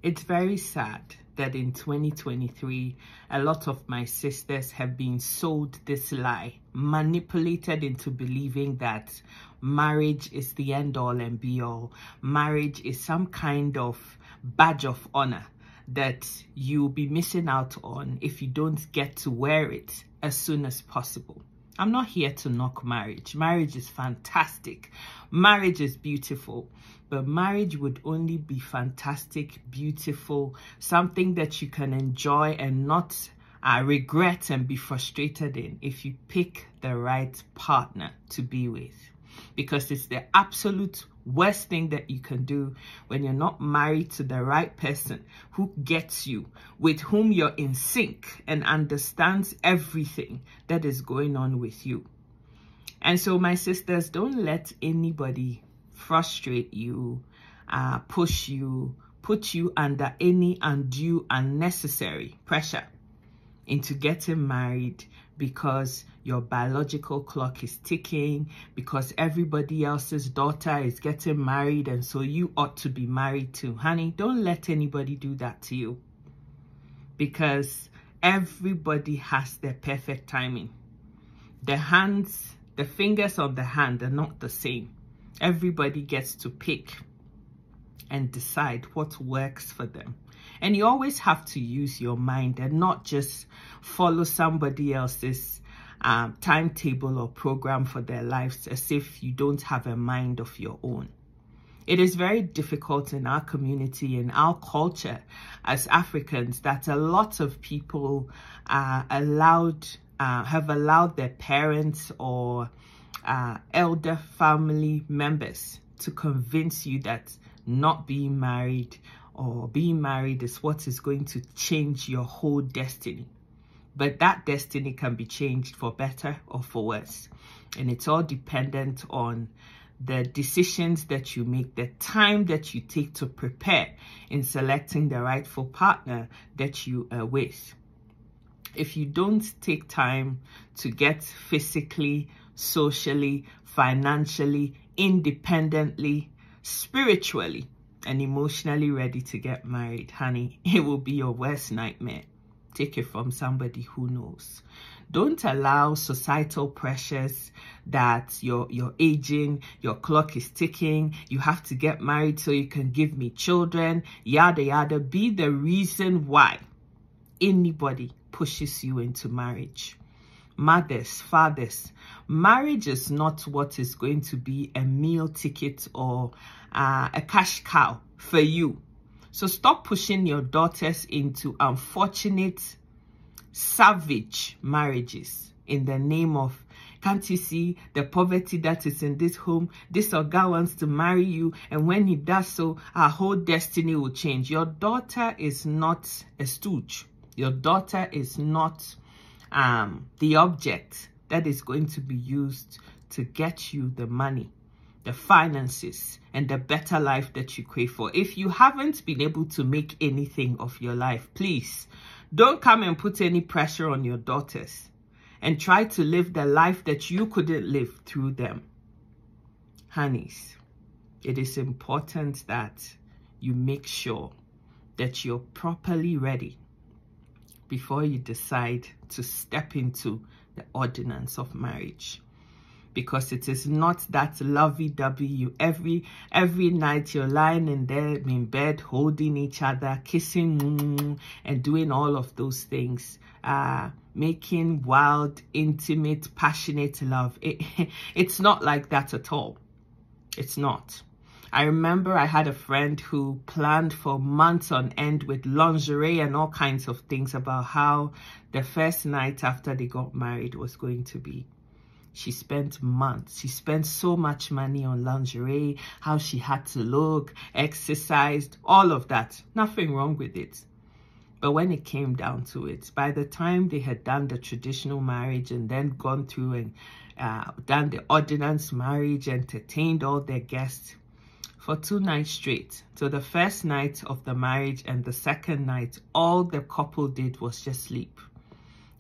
It's very sad that in 2023, a lot of my sisters have been sold this lie, manipulated into believing that marriage is the end all and be all. Marriage is some kind of badge of honor that you'll be missing out on if you don't get to wear it as soon as possible. I'm not here to knock marriage. Marriage is fantastic. Marriage is beautiful. But marriage would only be fantastic, beautiful, something that you can enjoy and not regret and be frustrated in if you pick the right partner to be with. Because it's the absolute worst thing that you can do when you're not married to the right person who gets you, with whom you're in sync and understands everything that is going on with you. And so, my sisters, don't let anybody frustrate you, push you, put you under any undue, unnecessary pressure into getting married because your biological clock is ticking, because everybody else's daughter is getting married and so you ought to be married too. Honey, don't let anybody do that to you, because everybody has their perfect timing. The fingers of the hand are not the same. Everybody gets to pick and decide what works for them. And you always have to use your mind and not just follow somebody else's timetable or program for their lives as if you don't have a mind of your own. It is very difficult in our community, in our culture as Africans, that a lot of people have allowed their parents or elder family members to convince you that not being married or being married is what is going to change your whole destiny. But that destiny can be changed for better or for worse. And it's all dependent on the decisions that you make, the time that you take to prepare in selecting the rightful partner that you are with. If you don't take time to get physically, socially, financially, independently, spiritually, and emotionally ready to get married, honey, it will be your worst nightmare. Take it from somebody who knows. Don't allow societal pressures that you're aging, your clock is ticking, you have to get married so you can give me children, yada yada, be the reason why anybody pushes you into marriage. Mothers, fathers, marriage is not what is going to be a meal ticket or a cash cow for you. So stop pushing your daughters into unfortunate, savage marriages in the name of, can't you see the poverty that is in this home? This Oga wants to marry you, and when he does so, our whole destiny will change. Your daughter is not a stooge. Your daughter is not the object that is going to be used to get you the money, the finances, and the better life that you crave for. If you haven't been able to make anything of your life, please don't come and put any pressure on your daughters and try to live the life that you couldn't live through them. Honeys, it is important that you make sure that you're properly ready before you decide to step into the ordinance of marriage. Because it is not that lovey-dovey, every night you're lying in there in bed, holding each other, kissing, and doing all of those things, making wild, intimate, passionate love. It's not like that at all. It's not. I remember I had a friend who planned for months on end with lingerie and all kinds of things about how the first night after they got married was going to be. She spent months. She spent so much money on lingerie, how she had to look, exercised, all of that. Nothing wrong with it. But when it came down to it, by the time they had done the traditional marriage and then gone through and done the ordinance marriage, entertained all their guests for 2 nights straight. So the first night of the marriage and the second night, all the couple did was just sleep.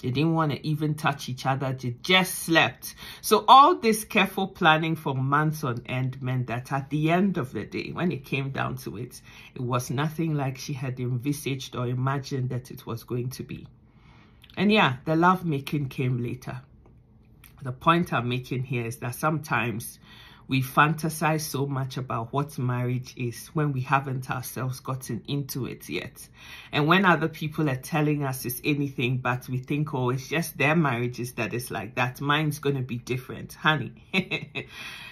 They didn't want to even touch each other. They just slept. So all this careful planning for months on end meant that at the end of the day, when it came down to it, it was nothing like she had envisaged or imagined that it was going to be. And yeah, the lovemaking came later. The point I'm making here is that sometimes we fantasize so much about what marriage is when we haven't ourselves gotten into it yet. And when other people are telling us it's anything but, we think, oh, it's just their marriages that is like that. Mine's going to be different. Honey,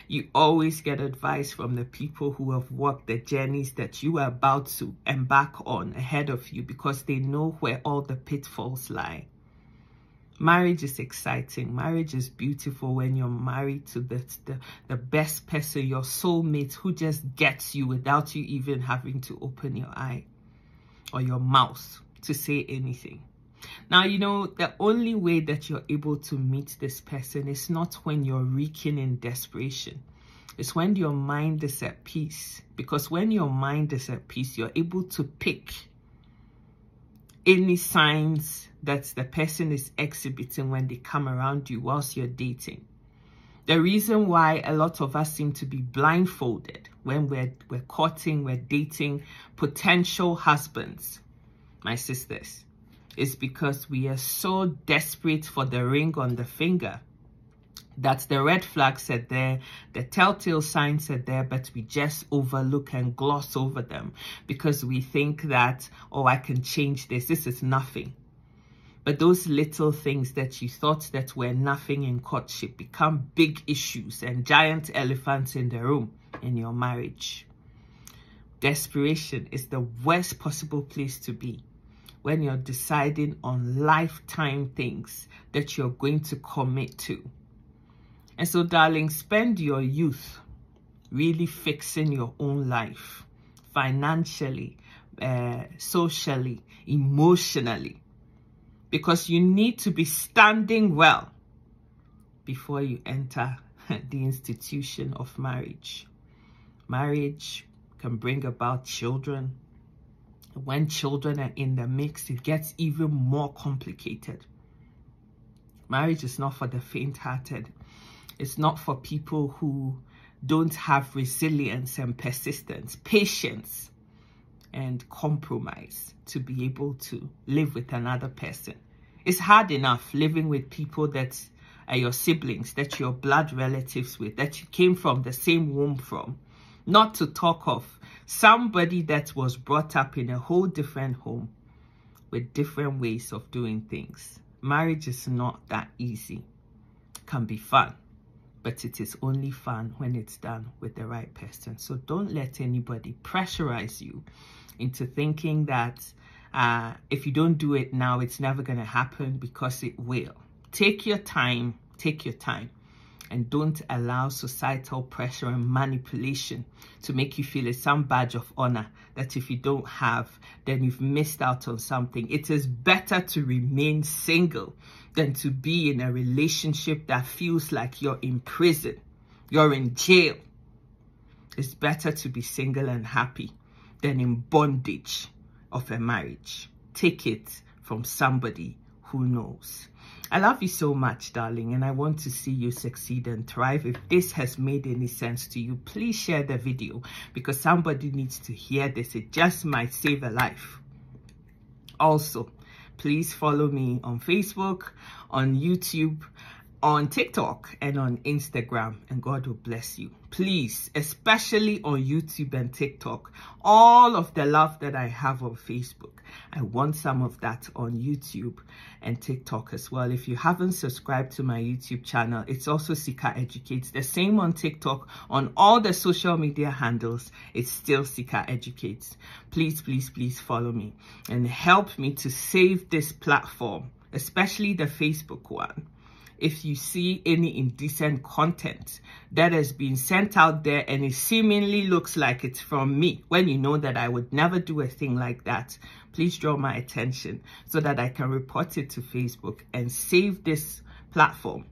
you always get advice from the people who have walked the journeys that you are about to embark on ahead of you, because they know where all the pitfalls lie. Marriage is exciting. Marriage is beautiful when you're married to the best person, your soulmate, who just gets you without you even having to open your eye or your mouth to say anything. Now, you know, the only way that you're able to meet this person is not when you're reeking in desperation. It's when your mind is at peace. Because when your mind is at peace, you're able to pick any signs that the person is exhibiting when they come around you whilst you're dating. The reason why a lot of us seem to be blindfolded when we're courting, we're dating potential husbands, my sisters, is because we are so desperate for the ring on the finger that the red flags are there, the telltale signs are there, but we just overlook and gloss over them because we think that, oh, I can change this. This is nothing. But those little things that you thought that were nothing in courtship become big issues and giant elephants in the room in your marriage. Desperation is the worst possible place to be when you're deciding on lifetime things that you're going to commit to. And so, darling, spend your youth really fixing your own life, financially, socially, emotionally, because you need to be standing well before you enter the institution of marriage. Marriage can bring about children. When children are in the mix, it gets even more complicated. Marriage is not for the faint-hearted. It's not for people who don't have resilience and persistence, patience and compromise to be able to live with another person. It's hard enough living with people that are your siblings, that you're blood relatives with, that you came from the same womb from. Not to talk of somebody that was brought up in a whole different home with different ways of doing things. Marriage is not that easy. It can be fun, but it is only fun when it's done with the right person. So don't let anybody pressurize you into thinking that if you don't do it now, it's never going to happen, because it will. Take your time, and don't allow societal pressure and manipulation to make you feel it's some badge of honor that if you don't have, then you've missed out on something. It is better to remain single than to be in a relationship that feels like you're in prison, you're in jail. It's better to be single and happy than in bondage of a marriage. Take it from somebody who knows. I love you so much, darling, and I want to see you succeed and thrive. If this has made any sense to you, please share the video, because somebody needs to hear this. It just might save a life. Also, please follow me on Facebook, on YouTube, on TikTok, and on Instagram, and God will bless you. Please, especially on YouTube and TikTok, all of the love that I have on Facebook, I want some of that on YouTube and TikTok as well. If you haven't subscribed to my YouTube channel, it's also Sika Educates. The same on TikTok, on all the social media handles, it's still Sika Educates. Please, please, please follow me and help me to save this platform, especially the Facebook one. If you see any indecent content that has been sent out there and it seemingly looks like it's from me, when you know that I would never do a thing like that, please draw my attention so that I can report it to Facebook and save this platform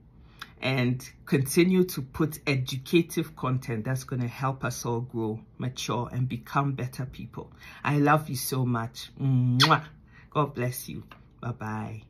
and continue to put educative content that's going to help us all grow, mature, and become better people. I love you so much. Mwah. God bless you. Bye-bye.